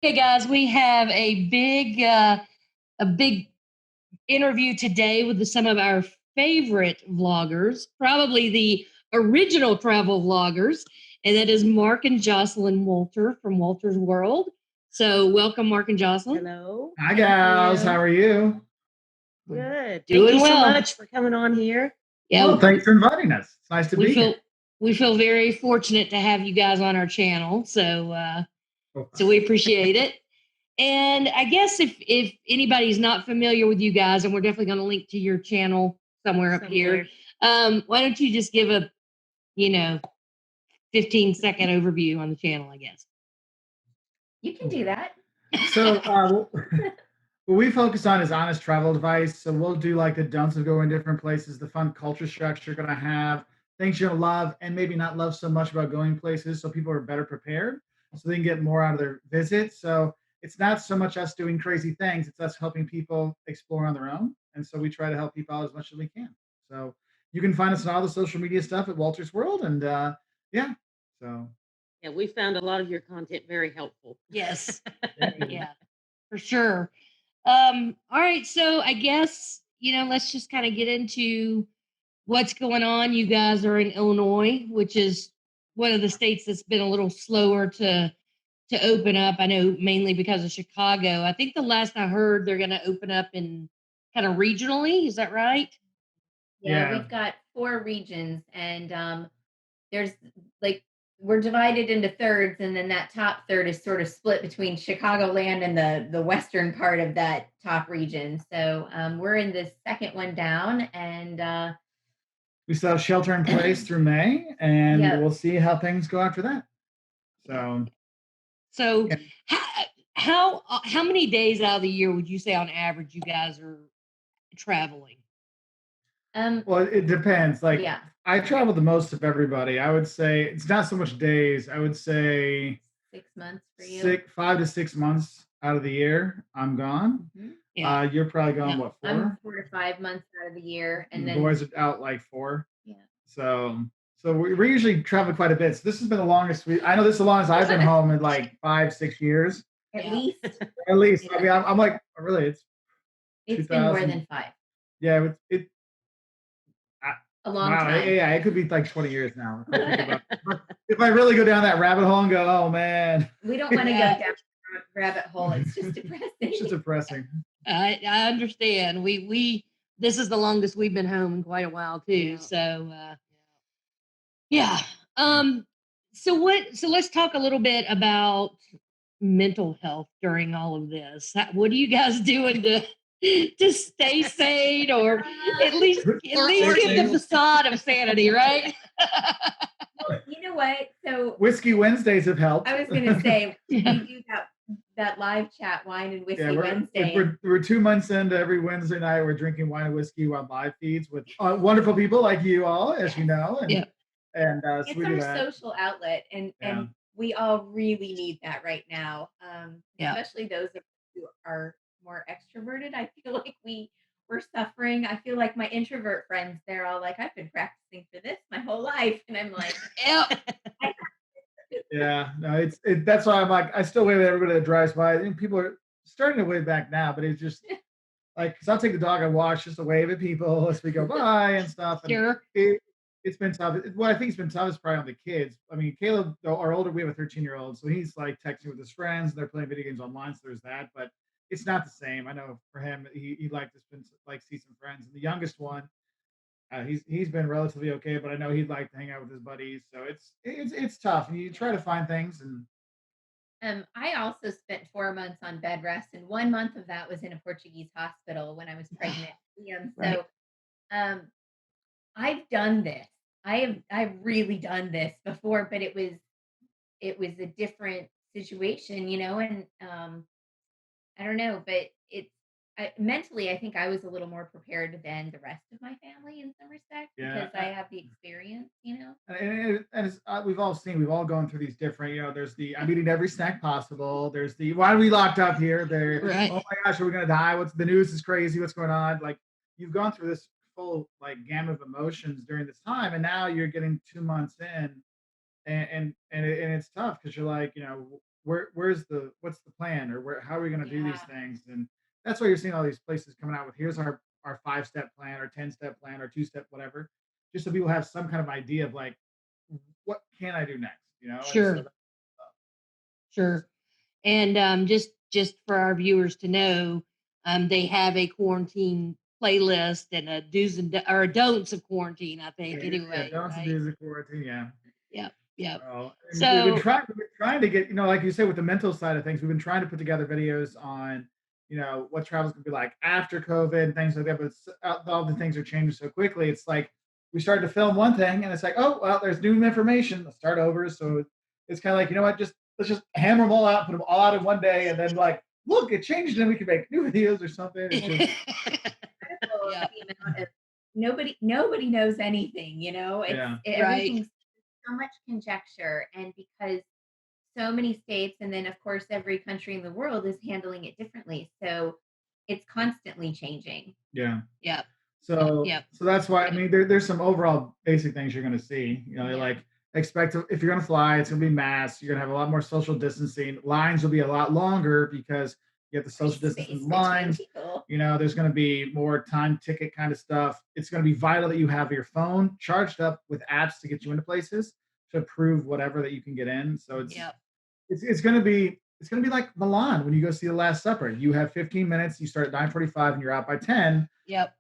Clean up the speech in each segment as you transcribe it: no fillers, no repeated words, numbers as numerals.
Okay, guys, we have a big interview today with some of our favorite vloggers, probably the original travel vloggers, and that is Mark and Jocelyn Wolter from Wolters World. So, welcome, Mark and Jocelyn. Hello. Hi, gals. How are you? Good. Doing Thank you well. so much for coming on here. Yeah, Well, thanks for inviting us. It's nice to be here. We feel very fortunate to have you guys on our channel. So we appreciate it. And I guess if anybody's not familiar with you guys, and we're definitely going to link to your channel somewhere up here, why don't you just give a 15-second overview on the channel, I guess. You can do that. So what we focus on is honest travel advice. So we'll do like the don'ts of going different places, the fun culture shocks you're going to have, things you're going to love and maybe not love so much about going places, so people are better prepared so they can get more out of their visit. So it's not so much us doing crazy things, it's us helping people explore on their own. And so we try to help people out as much as we can. So you can find us on all the social media stuff at Wolters World. And yeah, so. Yeah, we found a lot of your content very helpful. Yes. Yeah, for sure. All right. So I guess, let's just kind of get into what's going on. You guys are in Illinois, which is one of the states that's been a little slower to open up. I know mainly because of Chicago. I think the last I heard they're going to open up in kind of regionally. Is that right? Yeah, we've got 4 regions, and there's like we're divided into thirds, and then that top third is sort of split between Chicagoland and the western part of that top region. So we're in the second one down, and we still have shelter in place through May, and we'll see how things go after that. So how many days out of the year would you say on average you guys are traveling? Well, it depends. Like, I travel the most of everybody. I would say it's not so much days. I would say 6 months for you. 5 to 6 months out of the year, I'm gone. Mm-hmm. You're probably gone what, 4? I'm 4 to 5 months out of the year, and then boys are out like 4. Yeah. So we're usually traveling quite a bit. So this has been the longest I know this is the longest I've been home in like 5-6 years. At least. At least. I mean, I'm like, really, it's been more than 5. Yeah, a long time. Yeah, it could be like 20 years now. If I really go down that rabbit hole and go, oh man. We don't want to go down that rabbit hole. It's just depressing. It's just depressing. I understand. This is the longest we've been home in quite a while too. Yeah. So yeah. So let's talk a little bit about mental health during all of this. What are you guys doing to stay sane, or at least get the facade of sanity, right? Well, you know what? So Whiskey Wednesdays have helped. I was going to say we do that live chat, wine and whiskey Wednesday. We're 2 months into every Wednesday night. We're drinking wine and whiskey on live feeds with wonderful people like you all, as you know. And, it's our social outlet, and we all really need that right now. Especially those who are more extroverted. I feel like we're suffering. I feel like my introvert friends, they're all like, I've been practicing for this my whole life, and I'm like, yeah, no, that's why I'm like, I still wave at everybody that drives by. And people are starting to wave back now, but it's just like, because I'll take the dog on walks just to wave at people as we go by and stuff. And sure. It's been tough. What I think has been tough is probably on the kids. I mean, Caleb, our older, we have a 13-year-old, so he's like texting with his friends, and they're playing video games online, so there's that. But it's not the same. I know for him, he'd like to see some friends. And the youngest one, he's been relatively okay, but I know he'd like to hang out with his buddies. So it's tough, and you try to find things. And I also spent 4 months on bed rest, and 1 month of that was in a Portuguese hospital when I was pregnant. So I've done this. I've really done this before, but it was a different situation, and I don't know, but mentally, I think I was a little more prepared than the rest of my family in some respects because I have the experience, And we've all gone through these different, there's the, I'm eating every snack possible. There's the, why are we locked up here? Right. Oh my gosh, are we going to die? The news is crazy. What's going on? Like, you've gone through this full like gamut of emotions during this time. And now you're getting 2 months in and it's tough because you're like, what's the plan, or how are we going to do these Yeah. things? And that's why you're seeing all these places coming out with, here's our 5-step plan, our 10-step plan, our 2-step whatever, just so people have some kind of idea of like, what can I do next, And so Sure. Sure. And just for our viewers to know, they have a quarantine playlist and a do's and or don'ts of quarantine, I think, anyway. don'ts and Right? do's of quarantine, yeah. Yep. Yep. And we've been So trying to get, like you said, with the mental side of things, we've been trying to put together videos on, what travel's gonna be like after COVID and things like that. But all the things are changing so quickly. It's like we started to film one thing, and it's like, oh well, there's new information. Let's start over. So it's kind of like, what, let's just hammer them all out, put them all out in one day, and then like, look, it changed, and we can make new videos or something. It's just, yeah. The amount of nobody knows anything, Yeah. everything's so much conjecture, and because so many states and then of course every country in the world is handling it differently, so it's constantly changing. Yeah. Yep. So Yep. so that's why, I mean, there's some overall basic things you're going to see. Yeah. Like if you're going to fly, it's going to be masks. You're going to have a lot more social distancing. Lines will be a lot longer because you have the social There's distancing space lines. between people. There's going to be more time ticket kind of stuff. It's going to be vital that you have your phone charged up with apps to get you into places to prove whatever that you can get in. So Yep. it's going to be like Milan when you go see The Last Supper. You have 15 minutes. You start at 9:45 and you're out by 10. Yep.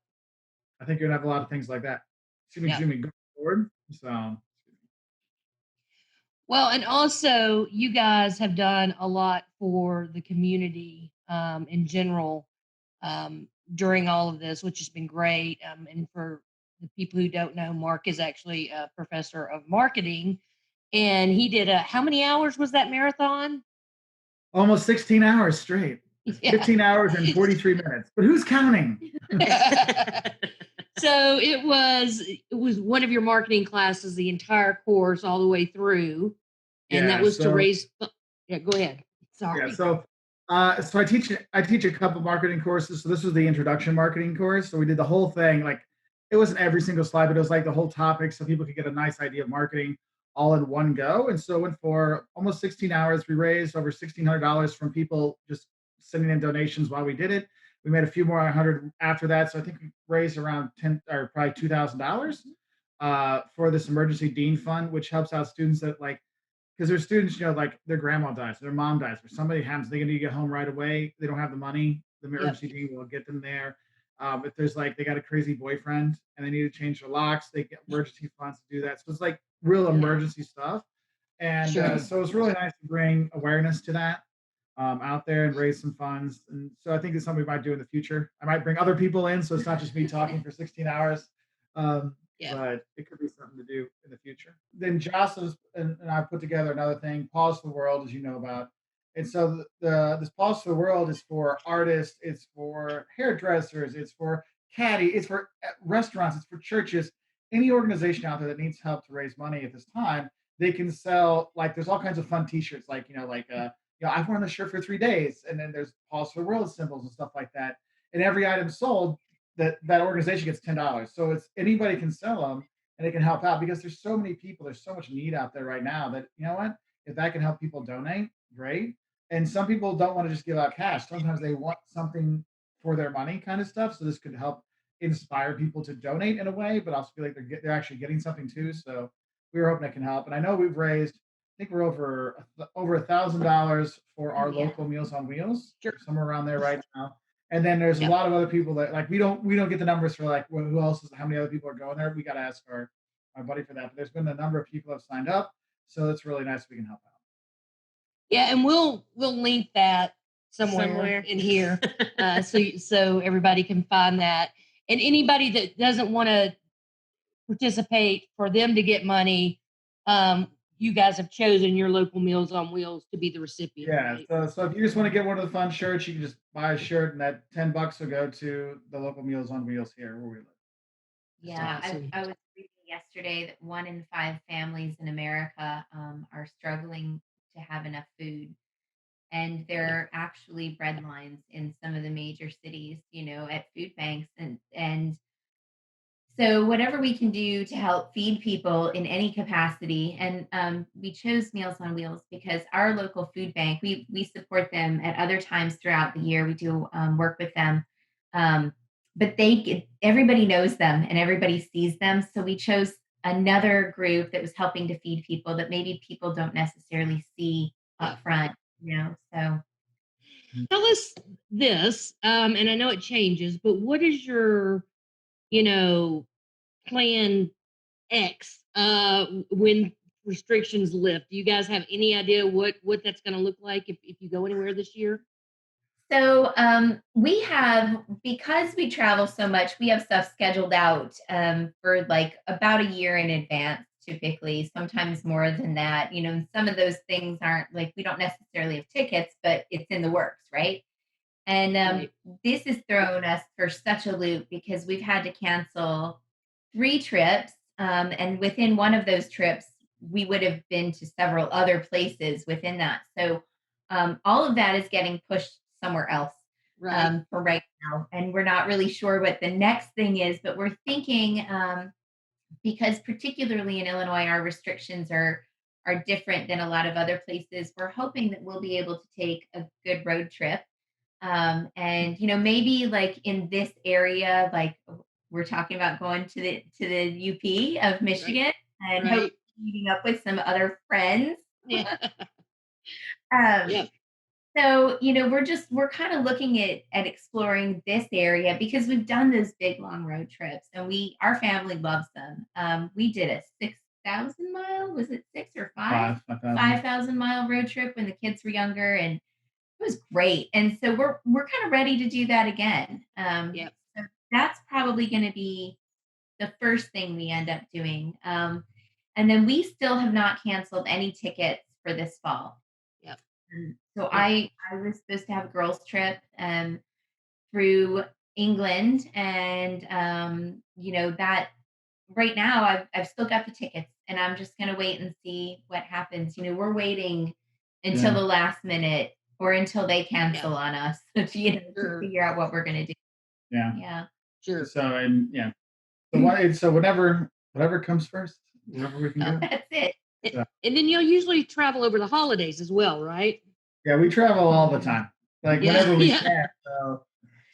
I think you're gonna have a lot of things like that. Excuse me, going forward. So Well, and also you guys have done a lot for the community in general during all of this, which has been great. And for the people who don't know, Mark is actually a professor of marketing, and he did how many hours was that marathon? almost 16 hours straight. Yeah. 15 hours and 43 minutes. But who's counting? So it was one of your marketing classes, the entire course all the way through, and that was to raise. Yeah, go ahead. Sorry. Yeah, so I teach a couple marketing courses. So this was the introduction marketing course. So we did the whole thing. Like, it wasn't every single slide, but it was like the whole topic, so people could get a nice idea of marketing all in one go. And so it went for almost 16 hours. We raised over $1,600 from people just sending in donations while we did it. We made a few more 100 after that. So I think we raised around 10 or probably $2,000 for this emergency dean fund, which helps out students that, like, because there's students, like their grandma dies, their mom dies, or somebody happens, they need to get home right away. They don't have the money. The emergency team will get them there. If there's like they got a crazy boyfriend and they need to change their locks, they get emergency funds to do that. So it's like real emergency stuff. And so it's really nice to bring awareness to that out there and raise some funds. And so I think it's something we might do in the future. I might bring other people in, so it's not just me talking for 16 hours. But it could be something to do in the future. Then Jocelyn and I put together another thing, Pause for the World, as you know about. And so this Pause for the World is for artists, it's for hairdressers, it's for caddy, it's for restaurants, it's for churches, any organization out there that needs help to raise money at this time. They can sell, like, there's all kinds of fun T-shirts, like I've worn this shirt for 3 days, and then there's Pause for the World symbols and stuff like that. And every item sold, that organization gets $10. So it's anybody can sell them and it can help out because there's so many people, there's so much need out there right now that, you know what, if that can help people donate, great. And some people don't want to just give out cash. Sometimes they want something for their money kind of stuff. So this could help inspire people to donate in a way, but also feel like they're actually getting something too. So we were hoping it can help. And I know we've raised, I think we're over $1,000 for our local Meals on Wheels, somewhere around there right now. And then there's a lot of other people that, like, we don't get the numbers for, like, who else is, how many other people are going there. We got to ask our buddy for that. But there's been a number of people have signed up, so it's really nice if we can help out. Yeah, and we'll link that somewhere in here, so everybody can find that. And anybody that doesn't want to participate, for them to get money, you guys have chosen your local Meals on Wheels to be the recipient. Yeah. Right? So if you just want to get one of the fun shirts, you can just buy a shirt, and that $10 will go to the local Meals on Wheels here where we live. Yeah, I was reading yesterday that 1 in 5 families in America are struggling to have enough food. And there are actually bread lines in some of the major cities, at food banks. And So whatever we can do to help feed people in any capacity, and we chose Meals on Wheels because our local food bank, we support them at other times throughout the year. We do work with them, um, but everybody knows them and everybody sees them. So we chose another group that was helping to feed people that maybe people don't necessarily see Yeah. up front. So Tell us this, and I know it changes, but what is your, you know, plan X when restrictions lift? Do you guys have any idea what that's going to look like if you go anywhere this year? So we have, because we travel so much, we have stuff scheduled out for like about a year in advance, typically, sometimes more than that. Some of those things aren't like we don't necessarily have tickets, but it's in the works, right? And Right. this has thrown us for such a loop because we've had to cancel 3 trips. And within one of those trips, we would have been to several other places within that. So all of that is getting pushed somewhere else Right. for right now. And we're not really sure what the next thing is, but we're thinking because particularly in Illinois, our restrictions are different than a lot of other places. We're hoping that we'll be able to take a good road trip and maybe like in this area, like we're talking about going to the UP of Michigan and Right. hopefully meeting up with some other friends. Yeah. Um, Yep. so we're kind of looking at exploring this area because we've done those big long road trips and our family loves them. We did a 6,000 mile, was it 6 or 5? 5,000. 5,000 mile road trip when the kids were younger, and it was great. And so we're kind of ready to do that again. Yep. So that's probably going to be the first thing we end up doing. And then we still have not canceled any tickets for this fall. Yep. So Yep. I was supposed to have a girls' trip through England, and that right now I've still got the tickets, and I'm just gonna wait and see what happens. We're waiting until Yeah. the last minute or until they cancel on us to Sure. figure out what we're gonna do. Yeah. Yeah. Sure. So and yeah. So whatever comes first, whatever we can do. That's it. And then you'll usually travel over the holidays as well, right? Yeah, we travel all the time, like Yeah, whenever we yeah. can.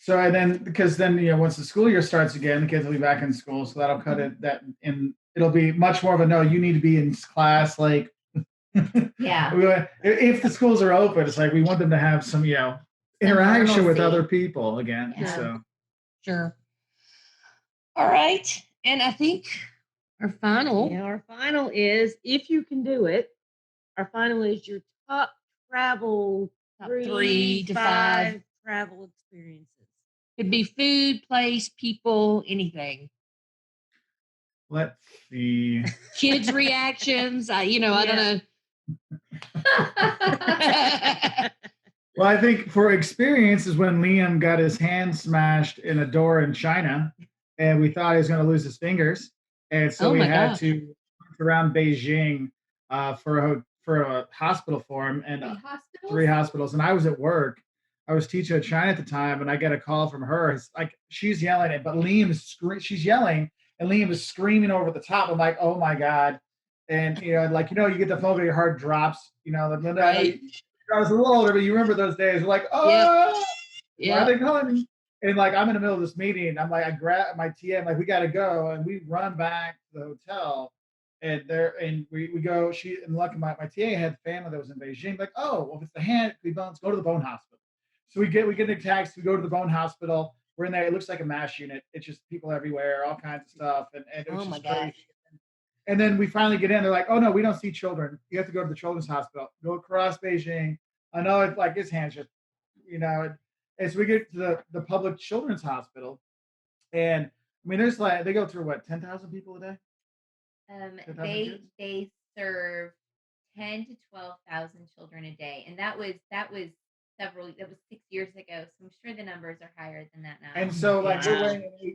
So and then because then once the school year starts again, the kids will be back in school, so that'll cut it that in. It'll be much more of a no. You need to be in class, like Yeah. if the schools are open, it's like we want them to have some interaction with normalcy. other people again. Yeah. So Sure. All right. And I think our final. Yeah, our final is, if you can do it, our final is your top travel Top 3 to 5 5. travel experiences. Could be food, place, people, anything. let's see. Kids' reactions. I don't know. Well, I think for experience is when Liam got his hand smashed in a door in China, and we thought he was going to lose his fingers, and so Oh we my had gosh. to hunt around Beijing for a hospital for him, and 3 hospitals. And I was at work. I was teaching at China at the time, and I get a call from her. It's like she's yelling it, but Liam is she's yelling, and Liam is screaming over the top. I'm like, oh my god. And you get the phone, but your heart drops. Linda, Right. I was a little older, but you remember those days. We're like, oh, why are they calling me? And like, I'm in the middle of this meeting. I'm like, I grab my TA. I'm like, we got to go. And we run back to the hotel. And we go. And lucky my TA had family that was in Beijing. Like, oh, well, if it's the hand, let's go to the bone hospital. So we get in a taxi. We go to the bone hospital. We're in there. It looks like a mass unit. It's just people everywhere, all kinds of stuff. And it was just crazy. And then we finally get in. They're like, oh, no, we don't see children. You have to go to the children's hospital. Go across Beijing. I know it's like his hand's just, as we get to the public children's hospital. And I mean, there's they go through 10,000 people a day? They serve 10 to 12,000 children a day. And that was 6 years ago. So I'm sure the numbers are higher than that now. And so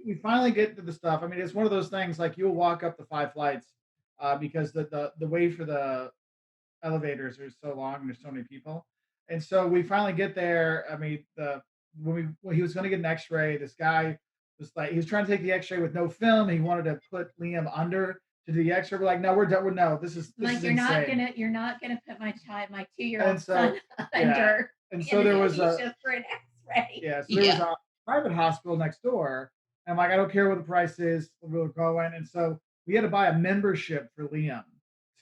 we finally get to the stuff. I mean, it's one of those things like you'll walk up the 5 flights because the wait for the elevators are so long and there's so many people. And so we finally get there. I mean, when he was going to get an X-ray, this guy just like he was trying to take the X-ray with no film. He wanted to put Liam under to do the X-ray. We're like, no, we're done. No, this is like is you're not insane. gonna put my 2-year-old And so, son under and so there was a anesthesia for an X-ray. so there was a private hospital next door. And I'm like, I don't care what the price is, we'll go in. And so we had to buy a membership for Liam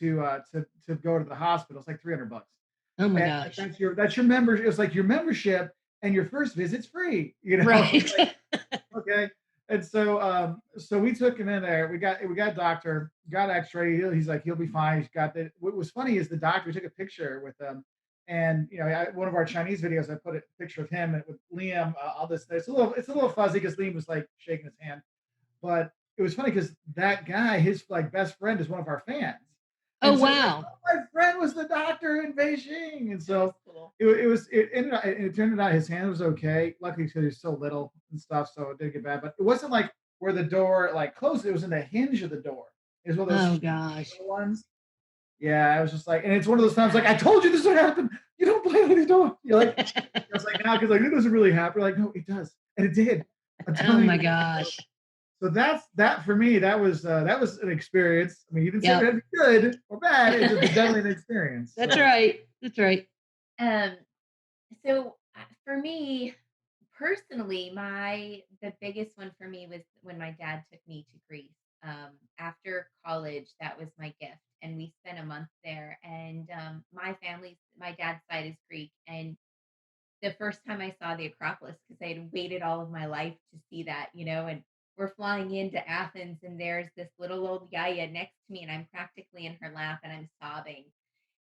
to go to the hospital. It's like $300. Oh my And gosh. that's your membership. It's like your membership, and your first visit's free. You know, Right. like, okay. And so we took him in there. We got a doctor, got X-ray. He's like, he'll be fine. He's got that. What was funny is the doctor took a picture with him, and one of our Chinese videos, I put a picture of him with Liam. All this. It's a little fuzzy because Liam was like shaking his hand, but it was funny because that guy, his like best friend, is one of our fans. Oh And so, wow. my friend was the doctor in Beijing, and so it turned out his hand was okay. Luckily, because he was so little and stuff, so it didn't get bad. But it wasn't like where the door like closed; it was in the hinge of the door. It was one of those gosh. ones. Yeah, I was just like, and it's one of those times like I told you this would happen. You don't play with these doors. You're like, I was like, now because like it doesn't really happen. Like, no, it does, and it did. Oh my gosh. So that for me, that was an experience. I mean, you didn't say it had to be good or bad. It was definitely an experience. That's right. That's right. So for me personally, the biggest one for me was when my dad took me to Greece. After college, that was my gift, and we spent a month there. And my dad's side is Greek, and the first time I saw the Acropolis, because I had waited all of my life to see that, and we're flying into Athens, and there's this little old yaya next to me, and I'm practically in her lap, and I'm sobbing.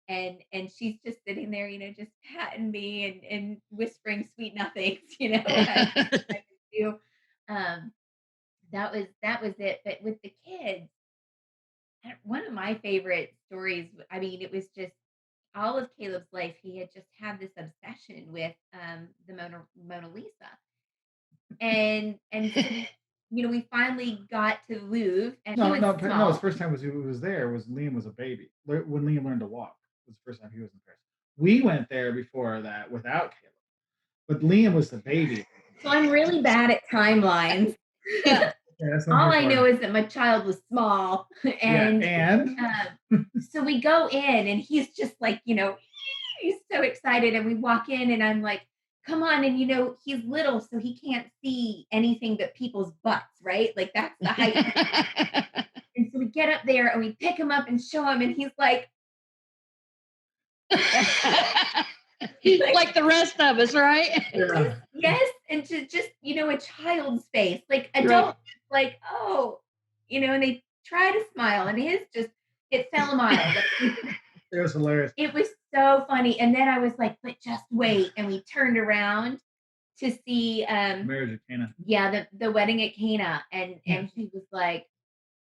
And she's just sitting there, just patting me and whispering sweet nothings, as I do. That was it. But with the kids, one of my favorite stories, I mean, it was just all of Caleb's life, he had just had this obsession with the Mona Lisa. And so we finally got to the Louvre, and No, he was small. his first time was there was Liam was a baby. When Liam learned to walk was the first time he was in Paris. We went there before that without Caleb, but Liam was the baby. So I'm really bad at timelines. Yeah. All I know is that my child was small, and so we go in, and he's just like, he's so excited, and we walk in, and I'm like, come on, and he's little, so he can't see anything but people's butts, right? Like that's the height. And so we get up there, and we pick him up and show him, and he's like like the rest of us, right? Yeah. Yes, and to just a child's face, like adults, like, oh, and they try to smile, and it fell a mile. It was hilarious. It was so funny. And then I was like, but just wait. And we turned around to see Marriage at Cana. Yeah, the wedding at Cana. And he was like,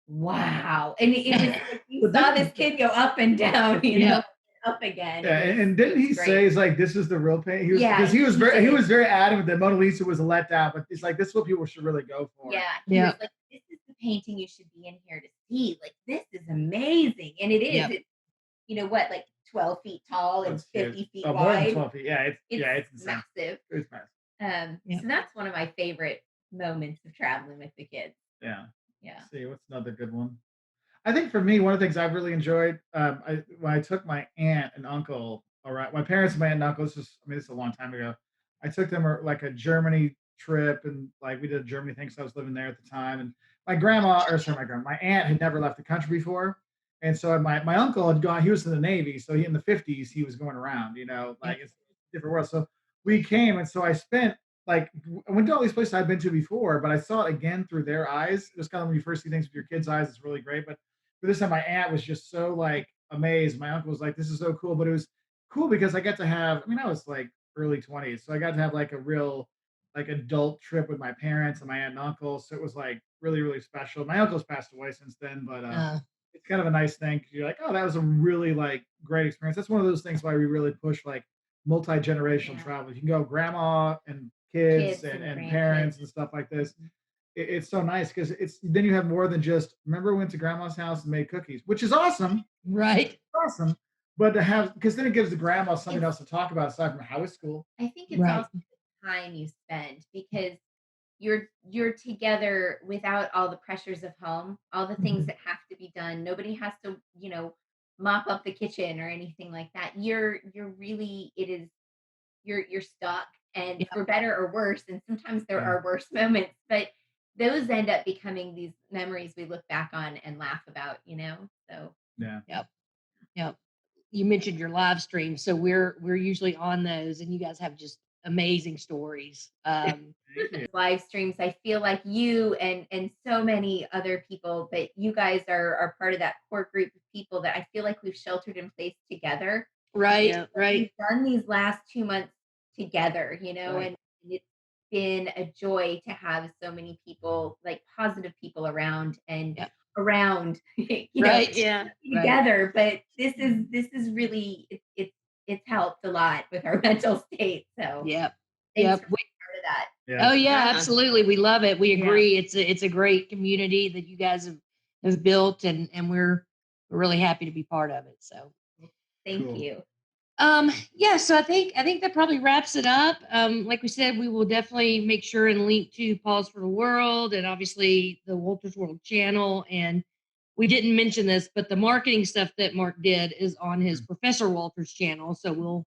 wow. And it was like you saw this kid go up and down, up again. Yeah, and didn't he say he's like, this is the real painting? Because he was very adamant that Mona Lisa was a letdown, but he's like, this is what people should really go for. Yeah. He was like, this is the painting you should be in here to see. Like, this is amazing. And it is. Yeah. It's like 12 feet tall and 50 feet wide. More than 12 feet. Yeah, it's massive. It's massive. So that's one of my favorite moments of traveling with the kids. Yeah. Yeah. Let's see, what's another good one? I think for me, one of the things I've really enjoyed, when I took my aunt and uncle around, my parents and my aunt and uncle, this is a long time ago. I took them like a Germany trip, and like we did a Germany thing, so I was living there at the time. And my my aunt had never left the country before. And so my uncle had gone, he was in the Navy. So in the 50s, he was going around, like it's a different world. So we came, and so I went to all these places I'd been to before, but I saw it again through their eyes. It was kind of when you first see things with your kids' eyes, it's really great. But for this time, my aunt was just so like amazed. My uncle was like, this is so cool. But it was cool because I got to have, I was like early 20s. So I got to have like a real like adult trip with my parents and my aunt and uncle. So it was like really, really special. My uncle's passed away since then, but it's kind of a nice thing because you're like, oh, that was a really like great experience. That's one of those things why we really push like multi-generational travel. You can go grandma and kids and parents and stuff like this. It's so nice because then you have more than just, remember we went to grandma's house and made cookies, which is awesome. Right. It's awesome. But to have, because then it gives the grandma something else to talk about aside from how is school. I think it's also the time you spend, because you're together without all the pressures of home, all the things Mhm. that have to be done. Nobody has to, mop up the kitchen or anything like that. You're really, it is, you're stuck, and Yeah. for better or worse, and sometimes there Yeah. are worse moments, but those end up becoming these memories we look back on and laugh about, so Yeah. Yep. Yep. You mentioned your live stream, so we're usually on those, and you guys have just amazing stories. Thank you. live streams, I feel like you and so many other people, but you guys are part of that core group of people that I feel like we've sheltered in place together. Right, Yeah. right. We've done these last 2 months together, Right. and it's been a joy to have so many people, like positive people around and Yep. around, Right. Yeah. together. But this is really, it's helped a lot with our mental state. So Yep. thanks Yep. for being part of that. Yeah. Oh yeah, Yeah. absolutely. We love it. We Yeah. agree. It's a great community that you guys have built, and we're really happy to be part of it. So Thank Cool. you. yeah, so I think that probably wraps it up. Like we said, we will definitely make sure and link to Pause for the World and obviously the Wolters World channel. And we didn't mention this, but the marketing stuff that Mark did is on his Professor Wolters channel. So we'll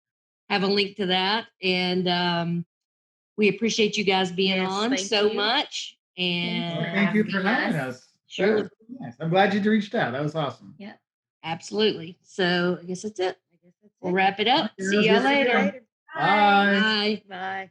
have a link to that. And we appreciate you guys being Yes, on thank so you. much. Well, And thank you for asking having us. us. That sure, was really nice. I'm glad you reached out. That was awesome. Yeah. absolutely. So I guess that's it. I guess that's We'll it. wrap it up. Okay, See y'all see ya. later. Bye. Bye. Bye.